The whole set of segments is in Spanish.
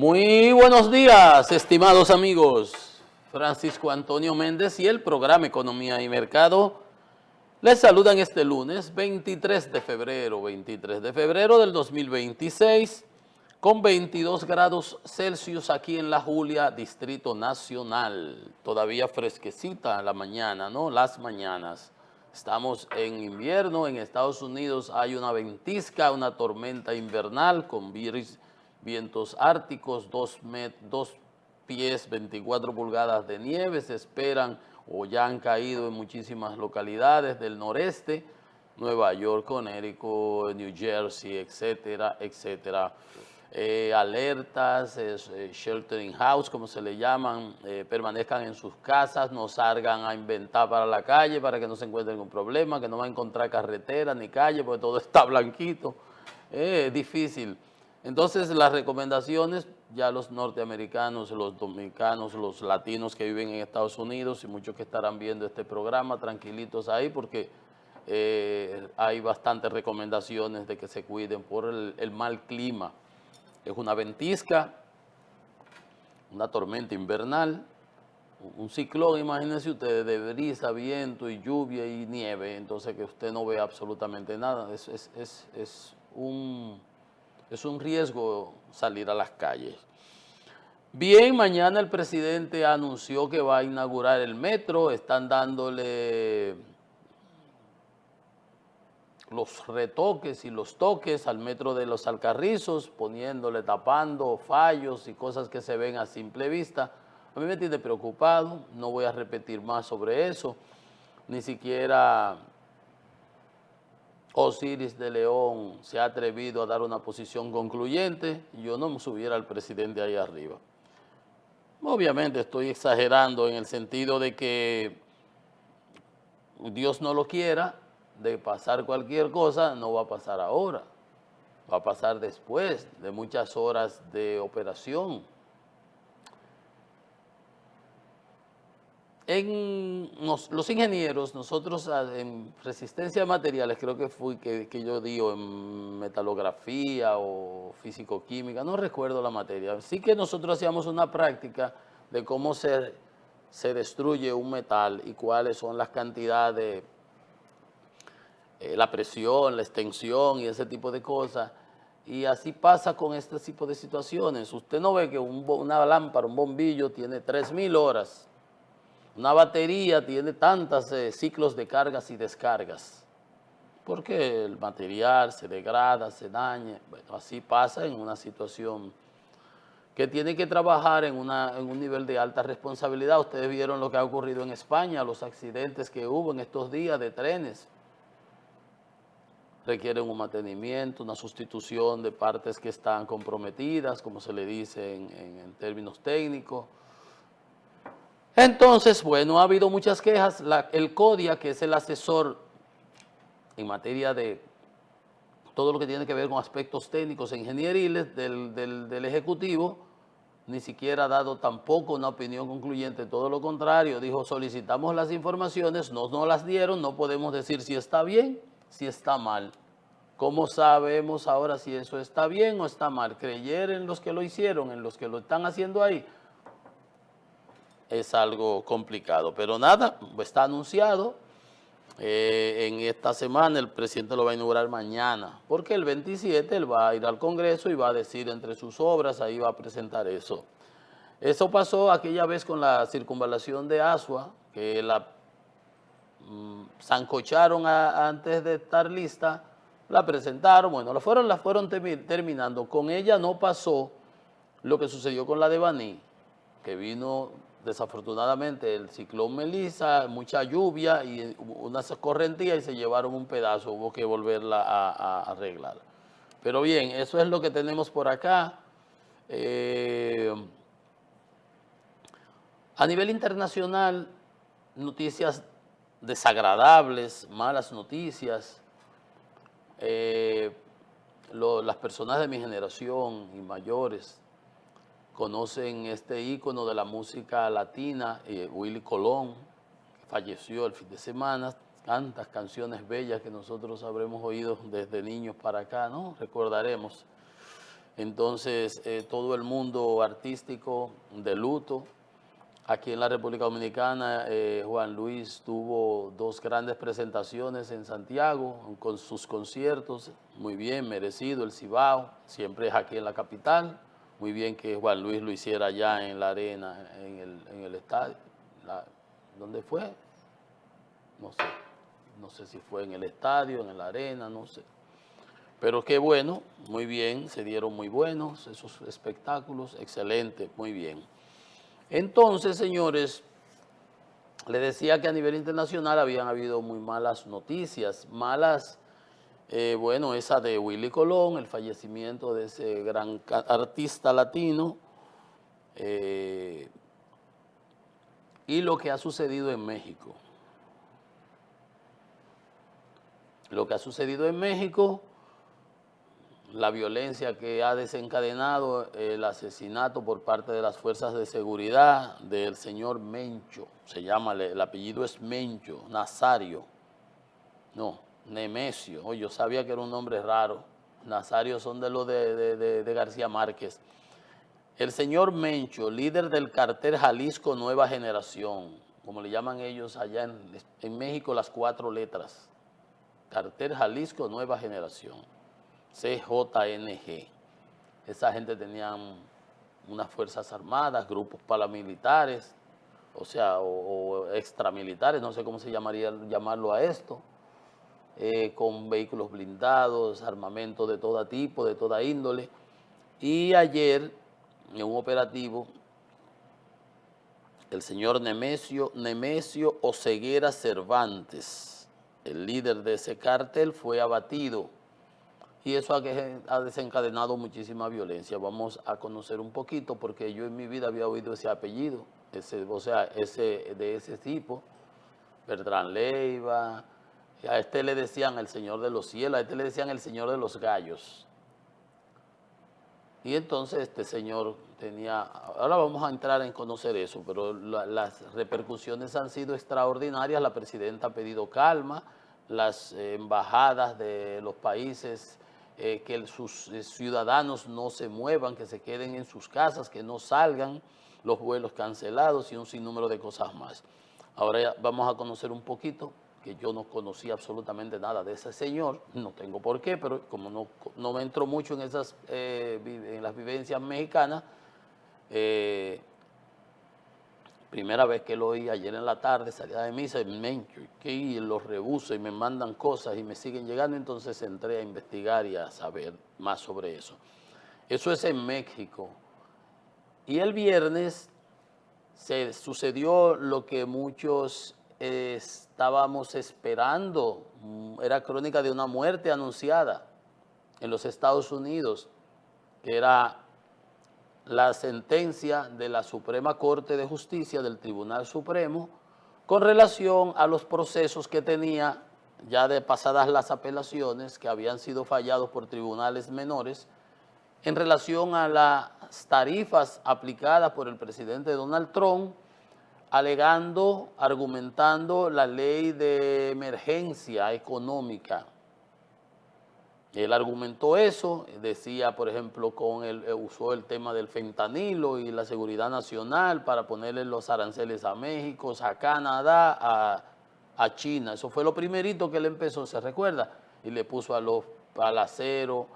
Muy buenos días, estimados amigos. Francisco Antonio Méndez y el programa Economía y Mercado les saludan este lunes 23 de febrero del 2026 con 22 grados Celsius aquí en La Julia, Distrito Nacional. Todavía fresquecita la mañana, ¿no? Las mañanas. Estamos en invierno, en Estados Unidos hay una ventisca, una tormenta invernal con vientos árticos, 2 pies, 24 pulgadas de nieve, se esperan o ya han caído en muchísimas localidades del noreste, Nueva York, Connecticut, New Jersey, etcétera, etcétera. Alertas, sheltering house, como se le llaman, permanezcan en sus casas, no salgan a inventar para la calle para que no se encuentren con problemas, que no van a encontrar carretera ni calle porque todo está blanquito. Es difícil. Entonces, las recomendaciones, ya los norteamericanos, los dominicanos, los latinos que viven en Estados Unidos y muchos que estarán viendo este programa, tranquilitos ahí porque hay bastantes recomendaciones de que se cuiden por el mal clima. Es una ventisca, una tormenta invernal, un ciclón, imagínense ustedes, de brisa, viento y lluvia y nieve, entonces que usted no ve absolutamente nada. Es un riesgo salir a las calles. Bien, mañana el presidente anunció que va a inaugurar el metro, están dándole los retoques y los toques al metro de los Alcarrizos, poniéndole, tapando fallos y cosas que se ven a simple vista. A mí me tiene preocupado, no voy a repetir más sobre eso, ni siquiera Osiris de León se ha atrevido a dar una posición concluyente, yo no me subiera al presidente ahí arriba. Obviamente estoy exagerando en el sentido de que Dios no lo quiera, de pasar cualquier cosa, no va a pasar ahora, va a pasar después de muchas horas de operación. Los ingenieros, nosotros en resistencia de materiales, creo que fue que yo di en metalografía o físico-química, no recuerdo la materia. Sí que nosotros hacíamos una práctica de cómo se destruye un metal y cuáles son las cantidades, la presión, la extensión y ese tipo de cosas. Y así pasa con este tipo de situaciones. Usted no ve que una lámpara, un bombillo tiene 3000 horas. Una batería tiene tantos ciclos de cargas y descargas, porque el material se degrada, se daña. Bueno, así pasa en una situación que tiene que trabajar en un nivel de alta responsabilidad. Ustedes vieron lo que ha ocurrido en España, los accidentes que hubo en estos días de trenes. Requieren un mantenimiento, una sustitución de partes que están comprometidas, como se le dice en términos técnicos. Entonces, bueno, ha habido muchas quejas. El CODIA, que es el asesor en materia de todo lo que tiene que ver con aspectos técnicos e ingenieriles del Ejecutivo, ni siquiera ha dado tampoco una opinión concluyente, todo lo contrario, dijo solicitamos las informaciones, no nos las dieron, no podemos decir si está bien, si está mal. ¿Cómo sabemos ahora si eso está bien o está mal? ¿Creer en los que lo hicieron, en los que lo están haciendo ahí? Es algo complicado, pero nada, está anunciado. En esta semana el presidente lo va a inaugurar mañana, porque el 27 él va a ir al Congreso y va a decir entre sus obras, ahí va a presentar eso. Eso pasó aquella vez con la circunvalación de Asua, que la sancocharon antes de estar lista, la presentaron, bueno, la fueron terminando. Con ella no pasó lo que sucedió con la de Baní, que vino desafortunadamente el ciclón Melissa, mucha lluvia y unas correntías y se llevaron un pedazo, hubo que volverla a arreglar. Pero bien, eso es lo que tenemos por acá. A nivel internacional, noticias desagradables, malas noticias. Las personas de mi generación y mayores conocen este ícono de la música latina, Willy Colón, que falleció el fin de semana. Tantas canciones bellas que nosotros habremos oído desde niños para acá, ¿no? Recordaremos. Entonces, todo el mundo artístico de luto. Aquí en la República Dominicana, Juan Luis tuvo 2 grandes presentaciones en Santiago con sus conciertos, muy bien, merecido el Cibao, siempre es aquí en la capital, muy bien que Juan Luis lo hiciera allá en la arena, en el estadio. ¿Dónde fue? No sé si fue en el estadio, en la arena, no sé. Pero qué bueno, muy bien, se dieron muy buenos esos espectáculos, excelente, muy bien. Entonces, señores, le decía que a nivel internacional habían habido muy malas noticias, bueno, esa de Willy Colón, el fallecimiento de ese gran artista latino, y lo que ha sucedido en México. Lo que ha sucedido en México, la violencia que ha desencadenado el asesinato por parte de las fuerzas de seguridad del señor Mencho, se llama, el apellido es Mencho, Nazario, no, Nemesio, yo sabía que era un nombre raro, Nazario son de los de García Márquez. El señor Mencho, líder del cartel Jalisco Nueva Generación, como le llaman ellos allá en México, las 4 letras, cartel Jalisco Nueva Generación. CJNG. Esa gente tenía unas fuerzas armadas, grupos paramilitares, o sea, o extramilitares, no sé cómo se llamarlo a esto, con vehículos blindados, armamento de todo tipo, de toda índole. Y ayer, en un operativo, el señor Nemesio Oseguera Cervantes, el líder de ese cártel, fue abatido. Y eso ha desencadenado muchísima violencia. Vamos a conocer un poquito, porque yo en mi vida había oído ese apellido, de ese tipo, Bertrán Leiva. A este le decían el Señor de los Cielos, a este le decían el Señor de los Gallos. Y entonces este señor tenía, ahora vamos a entrar en conocer eso, pero las repercusiones han sido extraordinarias. La presidenta ha pedido calma, las embajadas de los países, que sus ciudadanos no se muevan, que se queden en sus casas, que no salgan, los vuelos cancelados y un sinnúmero de cosas más. Ahora ya vamos a conocer un poquito, que yo no conocía absolutamente nada de ese señor, no tengo por qué, pero como no me entro mucho en en las vivencias mexicanas, primera vez que lo oí ayer en la tarde, salía de misa y los rebuso y me mandan cosas y me siguen llegando, entonces entré a investigar y a saber más sobre eso. Eso es en México. Y el viernes se sucedió lo que muchos estábamos esperando, era crónica de una muerte anunciada en los Estados Unidos, que era la sentencia de la Suprema Corte de Justicia del Tribunal Supremo con relación a los procesos que tenía ya de pasadas las apelaciones que habían sido fallados por tribunales menores en relación a las tarifas aplicadas por el presidente Donald Trump, alegando, argumentando la ley de emergencia económica. Él argumentó eso, decía, por ejemplo, usó el tema del fentanilo y la seguridad nacional para ponerle los aranceles a México, a Canadá, a China. Eso fue lo primerito que él empezó, ¿se recuerda? Y le puso al acero,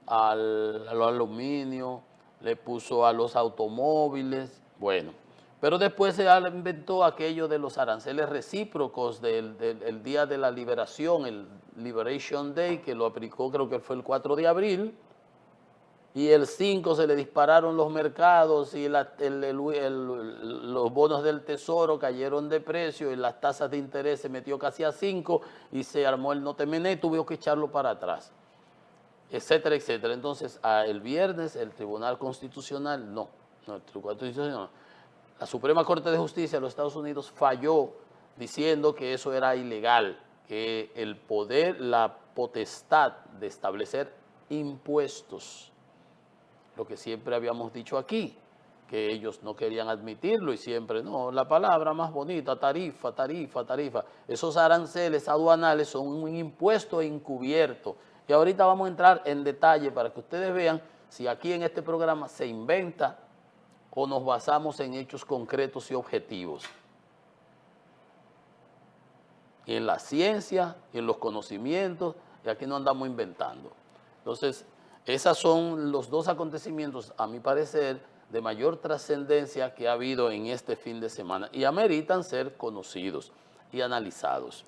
al aluminio, le puso a los automóviles, bueno. Pero después se inventó aquello de los aranceles recíprocos del Día de la Liberación, el Liberation Day, que lo aplicó, creo que fue el 4 de abril, y el 5 se le dispararon los mercados y los bonos del Tesoro cayeron de precio y las tasas de interés se metió casi a 5 y se armó el notemené, tuvo que echarlo para atrás, etcétera, etcétera. Entonces, el viernes el Tribunal Constitucional, el Tribunal Constitucional, la Suprema Corte de Justicia de los Estados Unidos falló diciendo que eso era ilegal, que el poder, la potestad de establecer impuestos, lo que siempre habíamos dicho aquí, que ellos no querían admitirlo y siempre, no, la palabra más bonita, tarifa, tarifa, tarifa. Esos aranceles aduanales son un impuesto encubierto. Y ahorita vamos a entrar en detalle para que ustedes vean si aquí en este programa se inventa o nos basamos en hechos concretos y objetivos. En la ciencia, en los conocimientos, y aquí no andamos inventando. Entonces, esos son los dos acontecimientos, a mi parecer, de mayor trascendencia que ha habido en este fin de semana y ameritan ser conocidos y analizados.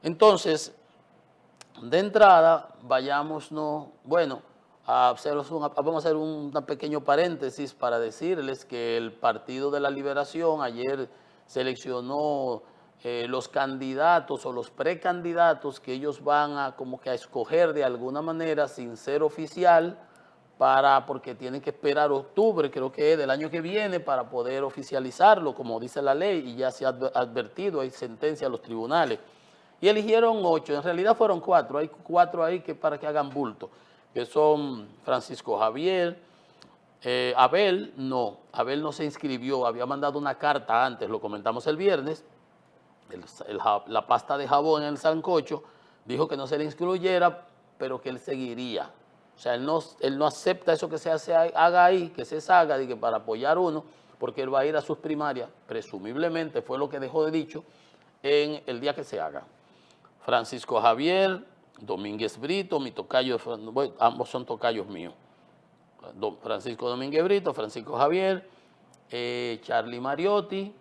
Entonces, de entrada, vayámonos, bueno, vamos a hacer un pequeño paréntesis para decirles que el Partido de la Liberación ayer seleccionó los candidatos o los precandidatos que ellos van a como que a escoger de alguna manera sin ser oficial, porque tienen que esperar octubre, creo que es del año que viene, para poder oficializarlo, como dice la ley, y ya se ha advertido, hay sentencia a los tribunales. Y eligieron 8, en realidad fueron 4, hay 4 ahí para que hagan bulto, que son Francisco Javier, Abel no se inscribió, había mandado una carta antes, lo comentamos el viernes, la pasta de jabón en el sancocho, dijo que no se le incluyera, pero que él seguiría. O sea, él no acepta eso que haga ahí, que se haga para apoyar uno, porque él va a ir a sus primarias, presumiblemente fue lo que dejó de dicho, en el día que se haga. Francisco Javier, Domínguez Brito, mi tocayo, bueno, ambos son tocayos míos. Francisco Domínguez Brito, Francisco Javier, Charlie Mariotti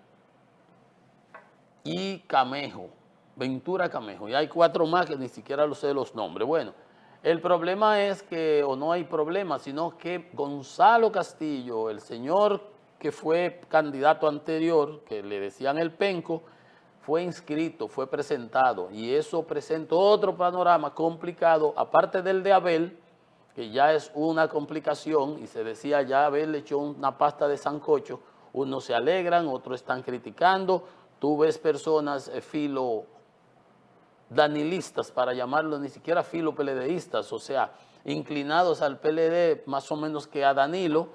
y Camejo, Ventura Camejo. Y hay 4 más que ni siquiera lo sé los nombres. Bueno, el problema es que, o no hay problema, sino que Gonzalo Castillo, el señor que fue candidato anterior, que le decían el penco, fue inscrito, fue presentado, y eso presenta otro panorama complicado, aparte del de Abel, que ya es una complicación, y se decía ya Abel le echó una pasta de sancocho, unos se alegran, otros están criticando, tú ves personas filo danilistas, para llamarlo, ni siquiera filo peledeístas, o sea, inclinados al PLD más o menos que a Danilo,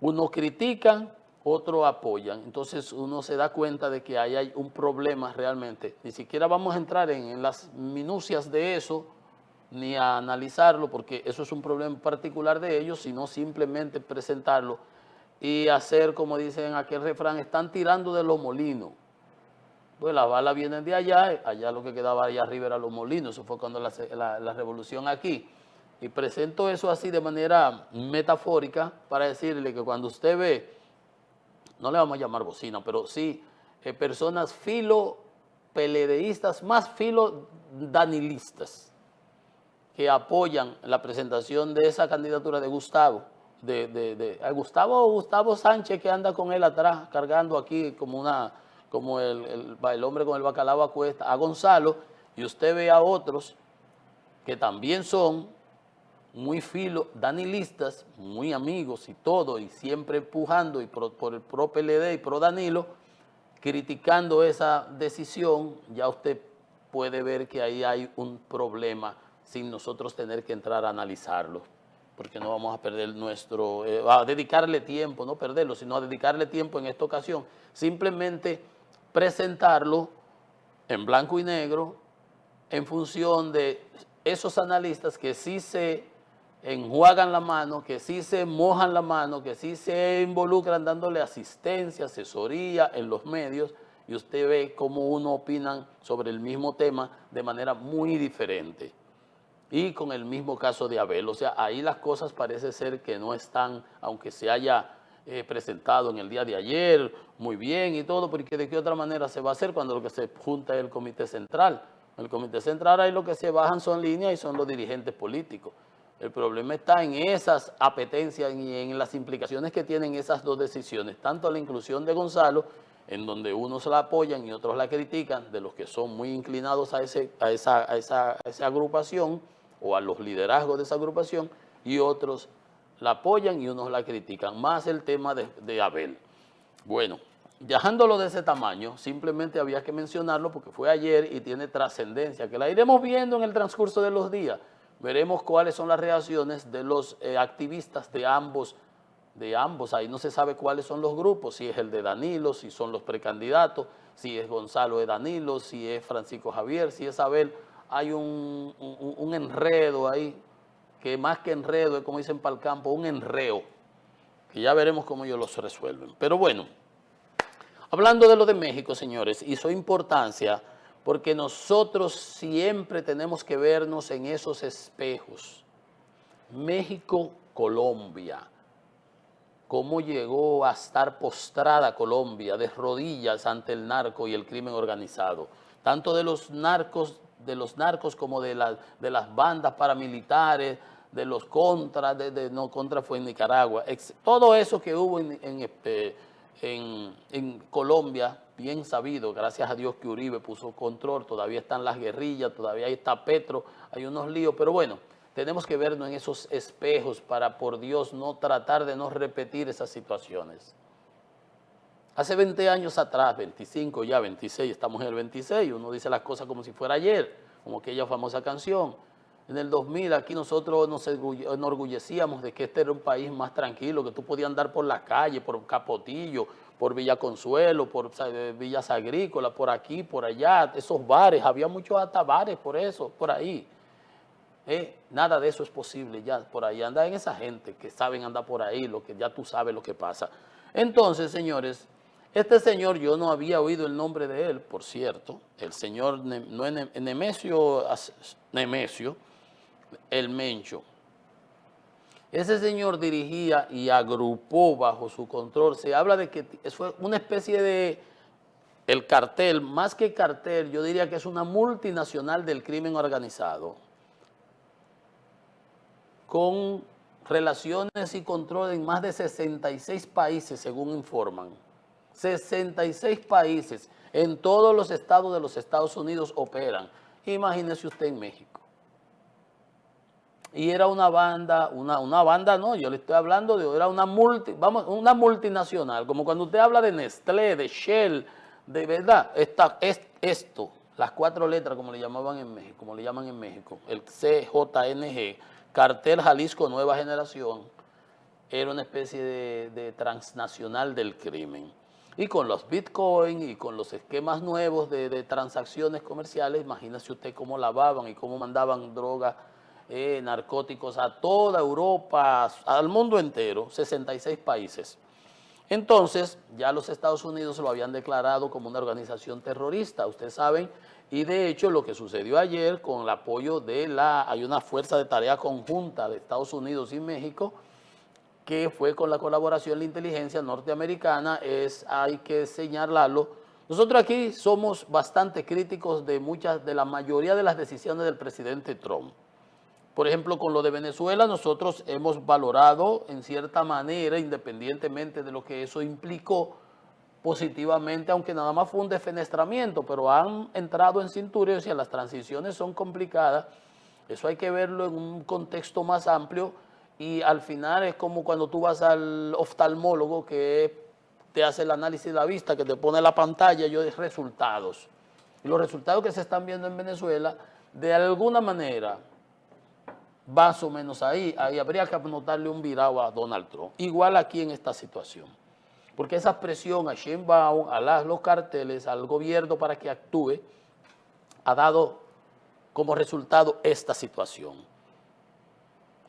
unos critican, otros apoyan. Entonces uno se da cuenta de que ahí hay un problema realmente. Ni siquiera vamos a entrar en las minucias de eso, ni a analizarlo, porque eso es un problema particular de ellos, sino simplemente presentarlo y hacer, como dicen en aquel refrán, están tirando de los molinos. Pues las balas vienen de allá lo que quedaba allá arriba era los molinos, eso fue cuando la revolución aquí. Y presento eso así de manera metafórica para decirle que cuando usted ve, no le vamos a llamar bocina, pero sí personas filo-peledeístas, más filo-danilistas, que apoyan la presentación de esa candidatura de Gustavo, Gustavo Sánchez, que anda con él atrás, cargando aquí como el hombre con el bacalao a cuesta, a Gonzalo, y usted ve a otros que también son muy danilistas, muy amigos y todo, y siempre empujando y por el pro PLD y pro Danilo, criticando esa decisión, ya usted puede ver que ahí hay un problema sin nosotros tener que entrar a analizarlo, porque no vamos a perder a dedicarle tiempo, no perderlo, sino a dedicarle tiempo en esta ocasión, simplemente presentarlo en blanco y negro en función de esos analistas que sí se enjuagan la mano, que sí se mojan la mano, que sí se involucran dándole asistencia, asesoría en los medios, y usted ve cómo uno opinan sobre el mismo tema de manera muy diferente. Y con el mismo caso de Abel, o sea, ahí las cosas parece ser que no están, aunque se haya presentado en el día de ayer, muy bien y todo, porque de qué otra manera se va a hacer cuando lo que se junta es el Comité Central. En el Comité Central ahí lo que se bajan son líneas y son los dirigentes políticos. El problema está en esas apetencias y en las implicaciones que tienen esas dos decisiones, tanto la inclusión de Gonzalo, en donde unos la apoyan y otros la critican, de los que son muy inclinados a esa agrupación o a los liderazgos de esa agrupación, y otros la apoyan y unos la critican, más el tema de Abel. Bueno, dejándolo de ese tamaño, simplemente había que mencionarlo porque fue ayer y tiene trascendencia, que la iremos viendo en el transcurso de los días. Veremos cuáles son las reacciones de los activistas de ambos, ahí no se sabe cuáles son los grupos, si es el de Danilo, si son los precandidatos, si es Gonzalo de Danilo, si es Francisco Javier, si es Abel. Hay un enredo ahí que más que enredo, es como dicen para el campo, un enreo, que ya veremos cómo ellos los resuelven. Pero bueno, hablando de lo de México, señores, y su importancia, porque nosotros siempre tenemos que vernos en esos espejos. México, Colombia. Cómo llegó a estar postrada Colombia de rodillas ante el narco y el crimen organizado, tanto de los narcos como de las bandas paramilitares, de los contras, no, contra fue en Nicaragua, todo eso que hubo en Colombia, bien sabido, gracias a Dios que Uribe puso control, todavía están las guerrillas, todavía ahí está Petro, hay unos líos, pero bueno, tenemos que vernos en esos espejos para, por Dios, no tratar de no repetir esas situaciones. Hace 20 años atrás, 25 ya, 26, estamos en el 26, uno dice las cosas como si fuera ayer, como aquella famosa canción. En el 2000 aquí nosotros nos enorgullecíamos de que este era un país más tranquilo, que tú podías andar por la calle, por Capotillo, por Villa Consuelo, por Villas Agrícolas, por aquí, por allá, esos bares, había muchos hasta bares por eso, por ahí. Nada de eso es posible ya por ahí. Anda en esa gente que saben andar por ahí, lo que ya tú sabes lo que pasa. Entonces, señores, este señor, yo no había oído el nombre de él, por cierto, el señor Nemesio, el Mencho. Ese señor dirigía y agrupó bajo su control. Se habla de que fue una especie de, el cartel, más que cartel, yo diría que es una multinacional del crimen organizado, con relaciones y control en más de 66 países, según informan. 66 países, en todos los estados de los Estados Unidos operan. Imagínese usted en México. Y era una banda, una banda no, yo le estoy hablando de, era una multinacional, como cuando usted habla de Nestlé, de Shell, de verdad, esto, las 4 letras como le llamaban en México, como le llaman en México, el CJNG, Cartel Jalisco Nueva Generación, era una especie de transnacional del crimen. Y con los bitcoins y con los esquemas nuevos de transacciones comerciales, imagínese usted cómo lavaban y cómo mandaban drogas, narcóticos a toda Europa, al mundo entero, 66 países. Entonces, ya los Estados Unidos lo habían declarado como una organización terrorista, ustedes saben, y de hecho lo que sucedió ayer con el apoyo hay una fuerza de tarea conjunta de Estados Unidos y México, que fue con la colaboración de la inteligencia norteamericana, hay que señalarlo. Nosotros aquí somos bastante críticos de la mayoría de las decisiones del presidente Trump. Por ejemplo, con lo de Venezuela, nosotros hemos valorado en cierta manera, independientemente de lo que eso implicó positivamente, aunque nada más fue un defenestramiento, pero han entrado en cintura, o sea, las transiciones son complicadas, eso hay que verlo en un contexto más amplio y al final es como cuando tú vas al oftalmólogo que te hace el análisis de la vista, que te pone la pantalla y de resultados. Y los resultados que se están viendo en Venezuela, de alguna manera, más o menos ahí habría que anotarle un virado a Donald Trump. Igual aquí en esta situación. Porque esa presión a Sheinbaum, a los carteles, al gobierno para que actúe, ha dado como resultado esta situación.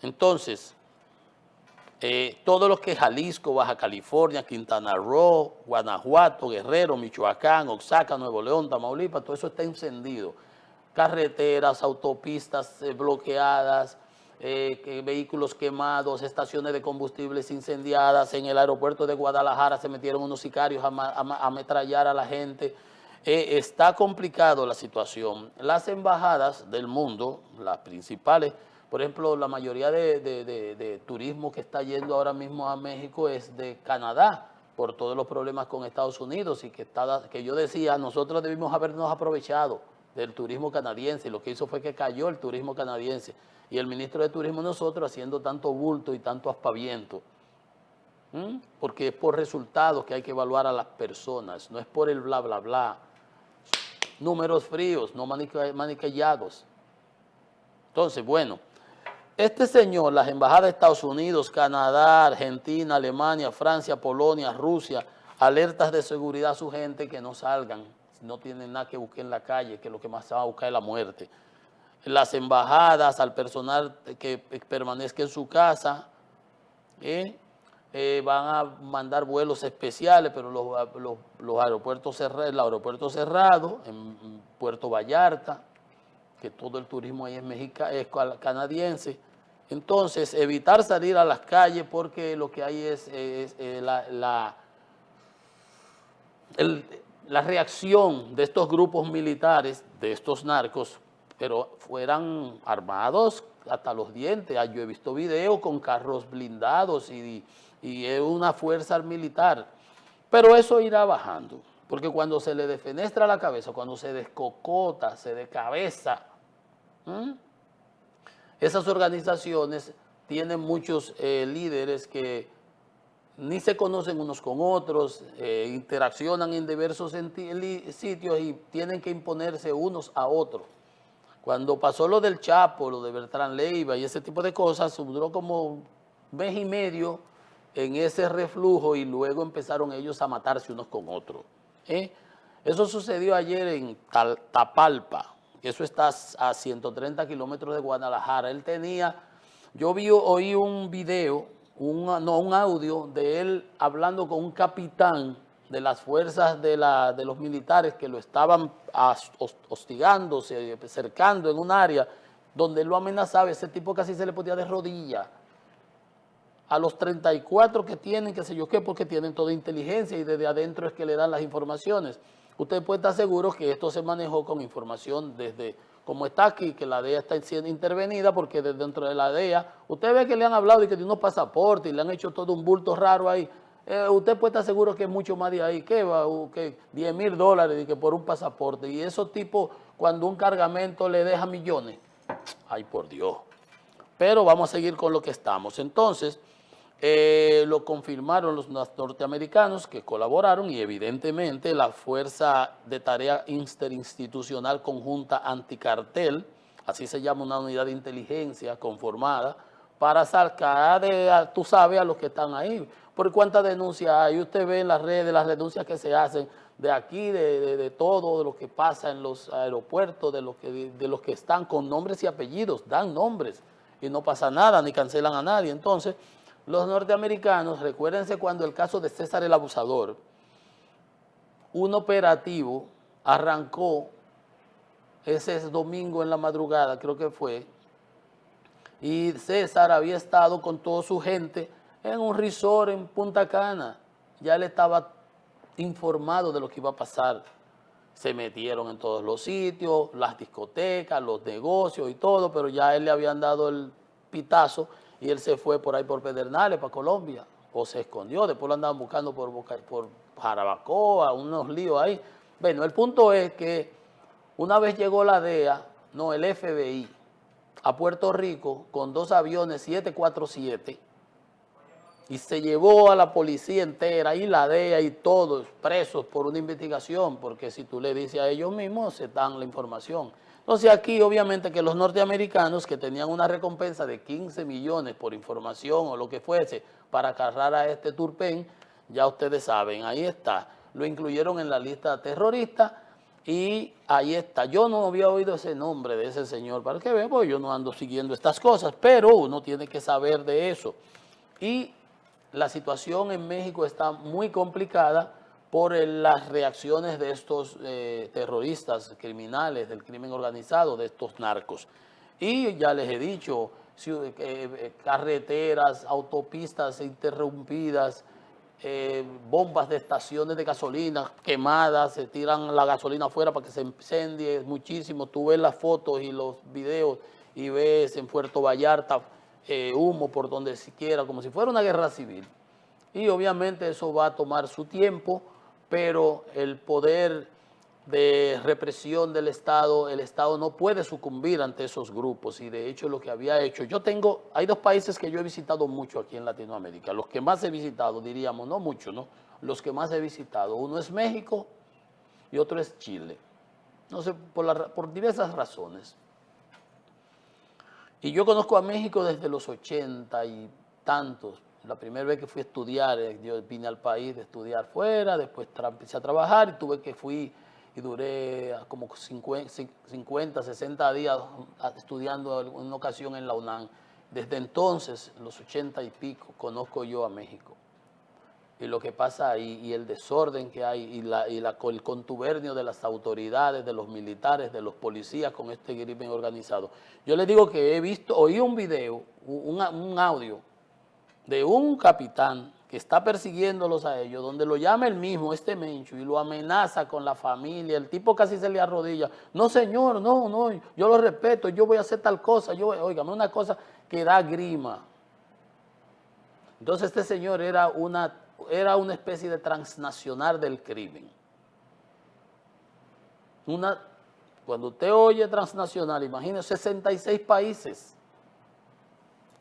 Entonces, todo lo que es Jalisco, Baja California, Quintana Roo, Guanajuato, Guerrero, Michoacán, Oaxaca, Nuevo León, Tamaulipas, todo eso está encendido. Carreteras, autopistas bloqueadas, vehículos quemados, estaciones de combustibles incendiadas, en el aeropuerto de Guadalajara se metieron unos sicarios a ametrallar a la gente. Está complicado la situación. Las embajadas del mundo, las principales, por ejemplo, la mayoría de turismo que está yendo ahora mismo a México es de Canadá, por todos los problemas con Estados Unidos y que yo decía, nosotros debimos habernos aprovechado del turismo canadiense, y lo que hizo fue que cayó el turismo canadiense y el ministro de Turismo nosotros haciendo tanto bulto y tanto aspaviento, porque es por resultados que hay que evaluar a las personas, no es por el bla bla bla, números fríos, no maniqueados. Entonces, bueno, este señor, las embajadas de Estados Unidos, Canadá, Argentina, Alemania, Francia, Polonia, Rusia, alertas de seguridad a su gente que no salgan, no tienen nada que buscar en la calle, que lo que más se va a buscar es la muerte. las embajadas, al personal que permanezca en su casa, van a mandar vuelos especiales, pero los aeropuertos cerrados, el aeropuerto cerrado, en Puerto Vallarta, que todo el turismo ahí es canadiense. Entonces, evitar salir a las calles porque lo que hay es la reacción de estos grupos militares, de estos narcos, pero fueran armados hasta los dientes. Yo he visto videos con carros blindados y es una fuerza militar. Pero eso irá bajando, porque cuando se le defenestra la cabeza, cuando se descocota, se descabeza, esas organizaciones tienen muchos líderes que ni se conocen unos con otros, interaccionan en diversos sitios y tienen que imponerse unos a otros. Cuando pasó lo del Chapo, lo de Beltrán Leiva y ese tipo de cosas, duró como un mes y medio en ese reflujo y luego empezaron ellos a matarse unos con otros. Eso sucedió ayer en Tapalpa, eso está a 130 kilómetros de Guadalajara. Él tenía, oí un video, un audio de él hablando con un capitán de las fuerzas de los militares que lo estaban hostigando, cercando en un área donde él lo amenazaba. Ese tipo casi se le ponía de rodillas. A los 34 que tienen, qué sé yo qué, porque tienen toda inteligencia y desde adentro es que le dan las informaciones. Usted puede estar seguro que esto se manejó con información desde, como está aquí, que la DEA está siendo intervenida, porque desde dentro de la DEA, usted ve que le han hablado de unos pasaportes y le han hecho todo un bulto raro ahí. Usted puede estar seguro que es mucho más de ahí, que $10,000 que por un pasaporte. Y esos tipos, cuando un cargamento le deja millones, ay por Dios. Pero vamos a seguir con lo que estamos. Entonces, lo confirmaron los norteamericanos que colaboraron y evidentemente la Fuerza de Tarea Interinstitucional Conjunta Anticartel, así se llama una unidad de inteligencia conformada, para sacar, tú sabes, a los que están ahí. ¿Por cuántas denuncias hay? Usted ve en las redes las denuncias que se hacen de aquí, de todo, de lo que pasa en los aeropuertos, de los que están con nombres y apellidos, dan nombres y no pasa nada, ni cancelan a nadie. Entonces, los norteamericanos, recuérdense cuando el caso de César el Abusador, un operativo arrancó ese domingo en la madrugada, creo que fue, y César había estado con toda su gente en un resort en Punta Cana. Ya él estaba informado de lo que iba a pasar. Se metieron en todos los sitios, las discotecas, los negocios y todo, pero ya él le habían dado el pitazo y él se fue por ahí por Pedernales, para Colombia, o se escondió. Después lo andaban buscando por Jarabacoa, unos líos ahí. Bueno, el punto es que una vez llegó la DEA, no, el FBI, a Puerto Rico con 2 aviones 747 y se llevó a la policía entera y la DEA y todos presos por una investigación, porque si tú le dices a ellos mismos, se dan la información. Entonces aquí obviamente que los norteamericanos que tenían una recompensa de 15 millones por información o lo que fuese para agarrar a este Turpin, ya ustedes saben, ahí está, lo incluyeron en la lista terrorista y ahí está. Yo no había oído ese nombre de ese señor, para que vean, pues yo no ando siguiendo estas cosas, pero uno tiene que saber de eso. Y la situación en México está muy complicada por las reacciones de estos terroristas, criminales, del crimen organizado, de estos narcos. Y ya les he dicho, carreteras, autopistas interrumpidas, bombas de estaciones de gasolina quemadas, se tiran la gasolina afuera para que se incendie muchísimo. Tú ves las fotos y los videos y ves en Puerto Vallarta humo por donde siquiera, como si fuera una guerra civil. Y obviamente eso va a tomar su tiempo, pero el poder de represión del Estado, el Estado no puede sucumbir ante esos grupos y de hecho lo que había hecho, hay 2 países que yo he visitado mucho aquí en Latinoamérica, los que más he visitado, diríamos, no mucho, ¿no? Los que más he visitado, uno es México y otro es Chile, no sé, por diversas razones. Y yo conozco a México desde los 80 y tantos. La primera vez que fui a estudiar, yo vine al país de estudiar fuera, después empecé a trabajar y fui y duré como 50, 60 días estudiando en una ocasión en la UNAM. Desde entonces, en los 80 y pico, conozco yo a México. Y lo que pasa ahí, y el desorden que hay, el contubernio de las autoridades, de los militares, de los policías con este crimen organizado. Yo les digo que oí un video, un audio de un capitán que está persiguiéndolos a ellos, donde lo llama él mismo, este Mencho, y lo amenaza con la familia. El tipo casi se le arrodilla. No, señor, no, yo lo respeto, yo voy a hacer tal cosa. Óigame, una cosa que da grima. Entonces este señor era una especie de transnacional del crimen. Cuando usted oye transnacional, imagínese 66 países.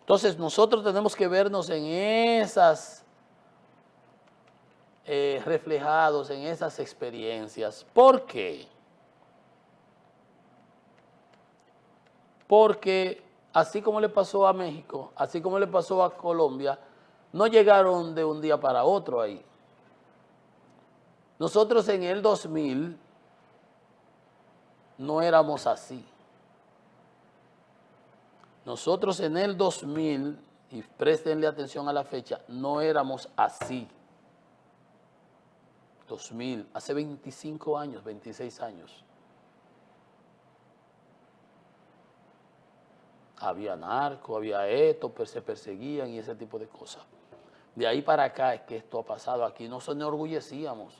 Entonces nosotros tenemos que vernos en esas, reflejados en esas experiencias. ¿Por qué? Porque así como le pasó a México, así como le pasó a Colombia, no llegaron de un día para otro ahí. Nosotros en el 2000 no éramos así. Nosotros en el 2000, y préstenle atención a la fecha, no éramos así. 2000, hace 25 años, 26 años. Había narco, había esto, se perseguían y ese tipo de cosas. De ahí para acá es que esto ha pasado. Aquí nos enorgullecíamos.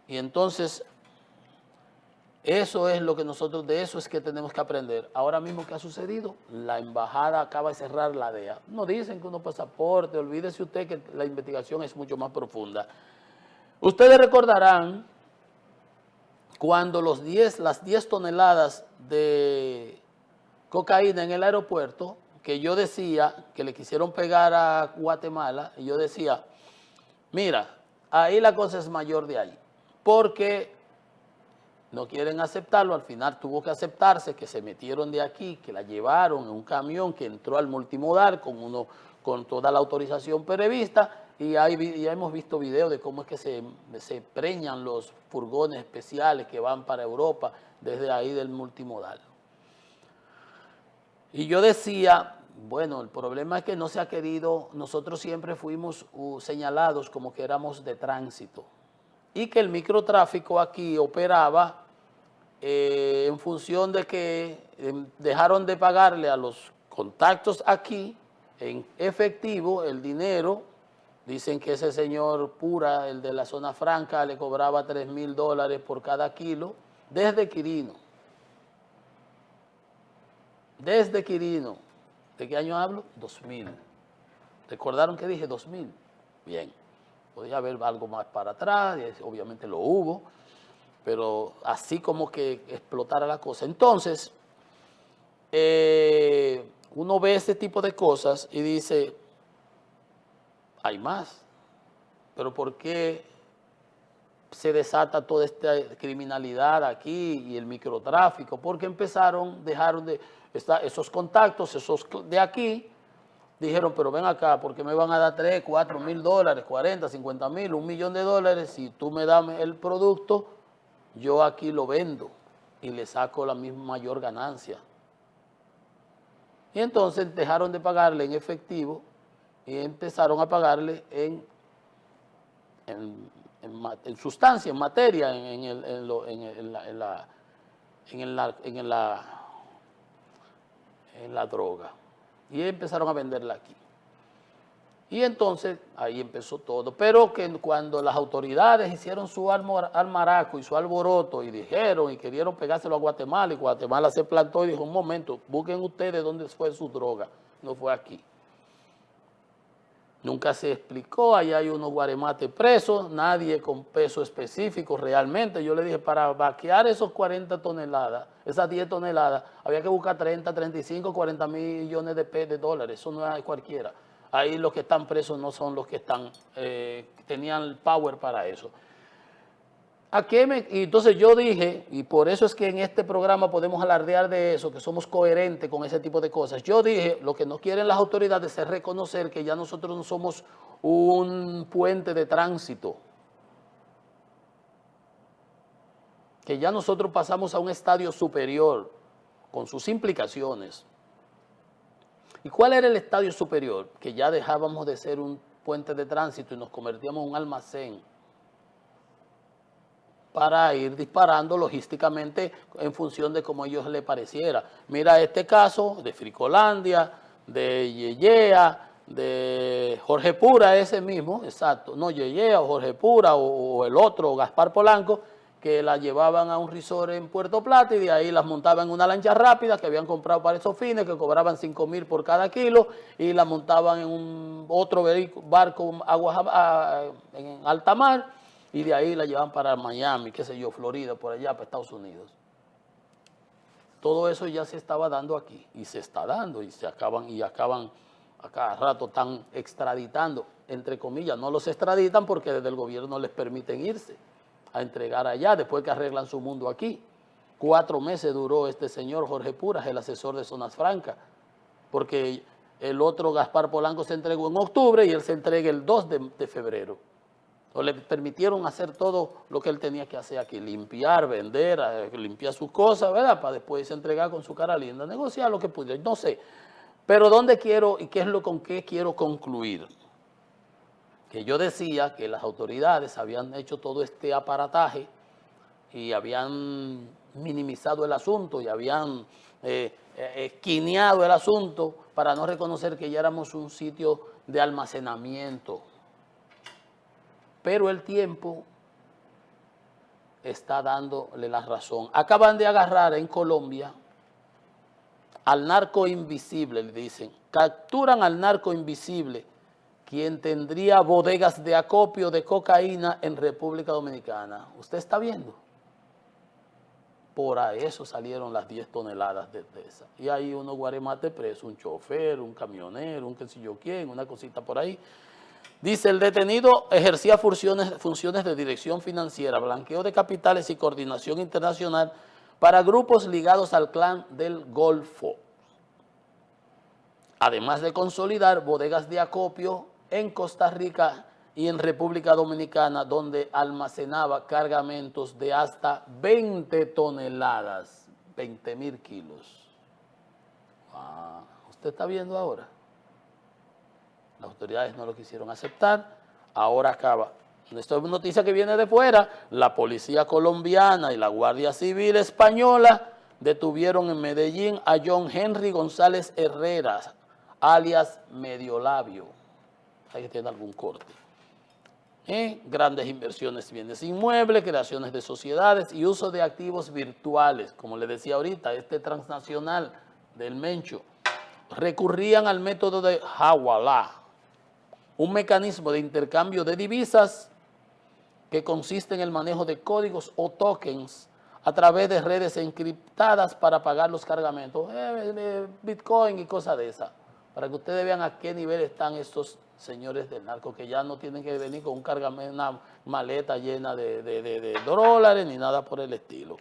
Y entonces, eso es lo que nosotros, de eso es que tenemos que aprender. Ahora mismo, ¿qué ha sucedido? La embajada acaba de cerrar la DEA. No dicen que uno pasaporte, olvídese usted que la investigación es mucho más profunda. Ustedes recordarán cuando las 10 toneladas de cocaína en el aeropuerto, que yo decía que le quisieron pegar a Guatemala, y yo decía, mira, ahí la cosa es mayor de ahí, porque no quieren aceptarlo, al final tuvo que aceptarse, que se metieron de aquí, que la llevaron en un camión que entró al multimodal con toda la autorización prevista, y ya hemos visto videos de cómo es que se preñan los furgones especiales que van para Europa desde ahí del multimodal. Y yo decía, bueno, el problema es que no se ha querido, nosotros siempre fuimos señalados como que éramos de tránsito y que el microtráfico aquí operaba en función de que dejaron de pagarle a los contactos aquí en efectivo el dinero. Dicen que ese señor Pura, el de la zona franca, le cobraba $3,000 por cada kilo desde Quirino. Desde Quirino. ¿De qué año hablo? 2000. ¿Recordaron que dije 2000? Bien. Podía haber algo más para atrás, y obviamente lo hubo, pero así como que explotara la cosa. Entonces, uno ve ese tipo de cosas y dice, hay más. Pero ¿por qué se desata toda esta criminalidad aquí y el microtráfico? Porque dejaron de esos contactos, esos de aquí, dijeron, pero ven acá, porque me van a dar 3, 4 mil dólares, 40, 50 mil, $1,000,000, si tú me das el producto, yo aquí lo vendo y le saco la misma mayor ganancia. Y entonces dejaron de pagarle en efectivo y empezaron a pagarle en sustancia, en materia, en la droga. Y empezaron a venderla aquí. Y entonces ahí empezó todo. Pero que cuando las autoridades hicieron su almaraco y su alboroto y dijeron y querían pegárselo a Guatemala, y Guatemala se plantó y dijo, un momento, busquen ustedes dónde fue su droga, no fue aquí. Nunca se explicó, ahí hay unos guaremates presos, nadie con peso específico realmente. Yo le dije, para vaquear esos 40 toneladas, esas 10 toneladas, había que buscar 30, 35, 40 millones de dólares, eso no es cualquiera. Ahí los que están presos no son los que tenían el power para eso. Y entonces yo dije, y por eso es que en este programa podemos alardear de eso, que somos coherentes con ese tipo de cosas. Yo dije, lo que no quieren las autoridades es reconocer que ya nosotros no somos un puente de tránsito. que ya nosotros pasamos a un estadio superior con sus implicaciones. ¿Y cuál era el estadio superior? Que ya dejábamos de ser un puente de tránsito y nos convertíamos en un almacén para ir disparando logísticamente en función de cómo a ellos les pareciera. Mira este caso de Fricolandia, de Yeyea, de Jorge Pura, ese mismo, exacto, no Yeyea o Jorge Pura o el otro, Gaspar Polanco, que la llevaban a un resort en Puerto Plata y de ahí las montaban en una lancha rápida que habían comprado para esos fines, que cobraban 5,000 por cada kilo, y la montaban en un otro barco en alta mar, y de ahí la llevaban para Miami, qué sé yo, Florida, por allá, para Estados Unidos. Todo eso ya se estaba dando aquí, y se está dando, y acaban a cada rato están extraditando, entre comillas, no los extraditan porque desde el gobierno les permiten irse a entregar allá, después que arreglan su mundo aquí. 4 meses duró este señor Jorge Puras, el asesor de Zonas Francas, porque el otro Gaspar Polanco se entregó en octubre y él se entrega el 2 de febrero. O le permitieron hacer todo lo que él tenía que hacer aquí, limpiar, vender, limpiar sus cosas, ¿verdad? Para después entregar con su cara linda, negociar lo que pudiera, no sé. Pero ¿dónde quiero y con qué quiero concluir? Que yo decía que las autoridades habían hecho todo este aparataje y habían minimizado el asunto y habían esquineado el asunto para no reconocer que ya éramos un sitio de almacenamiento. Pero el tiempo está dándole la razón. Acaban de agarrar en Colombia al narco invisible, le dicen. Capturan al narco invisible, quien tendría bodegas de acopio de cocaína en República Dominicana. ¿Usted está viendo? Por eso salieron las 10 toneladas de esa. Y hay unos guaremates presos, un chofer, un camionero, un qué sé yo quién, una cosita por ahí. Dice, el detenido ejercía funciones de dirección financiera, blanqueo de capitales y coordinación internacional para grupos ligados al clan del Golfo, además de consolidar bodegas de acopio en Costa Rica y en República Dominicana, donde almacenaba cargamentos de hasta 20 toneladas, 20,000 kilos. Wow. ¿Usted está viendo ahora? Las autoridades no lo quisieron aceptar, ahora acaba. Esto es noticia que viene de fuera. La policía colombiana y la Guardia Civil española detuvieron en Medellín a John Henry González Herrera, alias Mediolabio. Hay que tener algún corte. Grandes inversiones, bienes inmuebles, creaciones de sociedades y uso de activos virtuales. Como le decía ahorita, este transnacional del Mencho. Recurrían al método de Hawala, un mecanismo de intercambio de divisas que consiste en el manejo de códigos o tokens a través de redes encriptadas para pagar los cargamentos, Bitcoin y cosas de esas, para que ustedes vean a qué nivel están estos señores del narco, que ya no tienen que venir con un cargamento, una maleta llena de dólares ni nada por el estilo.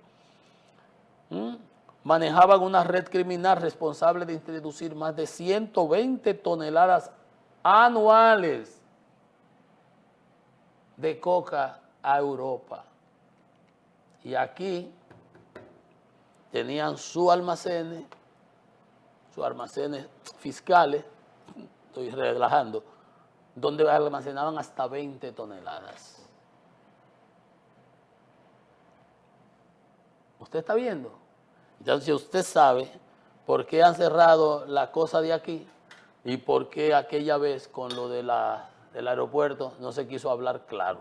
Manejaban una red criminal responsable de introducir más de 120 toneladas anuales de coca a Europa. Y aquí tenían sus almacenes fiscales, estoy relajando, donde almacenaban hasta 20 toneladas. ¿Usted está viendo? Entonces usted sabe por qué han cerrado la cosa de aquí y por qué aquella vez con lo del aeropuerto no se quiso hablar claro.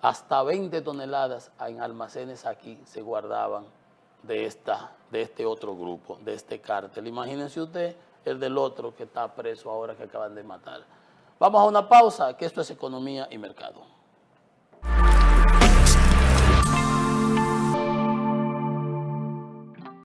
Hasta 20 toneladas en almacenes aquí se guardaban de este otro grupo, de este cártel. Imagínense usted el del otro que está preso ahora, que acaban de matar. Vamos a una pausa, que esto es Economía y Mercado.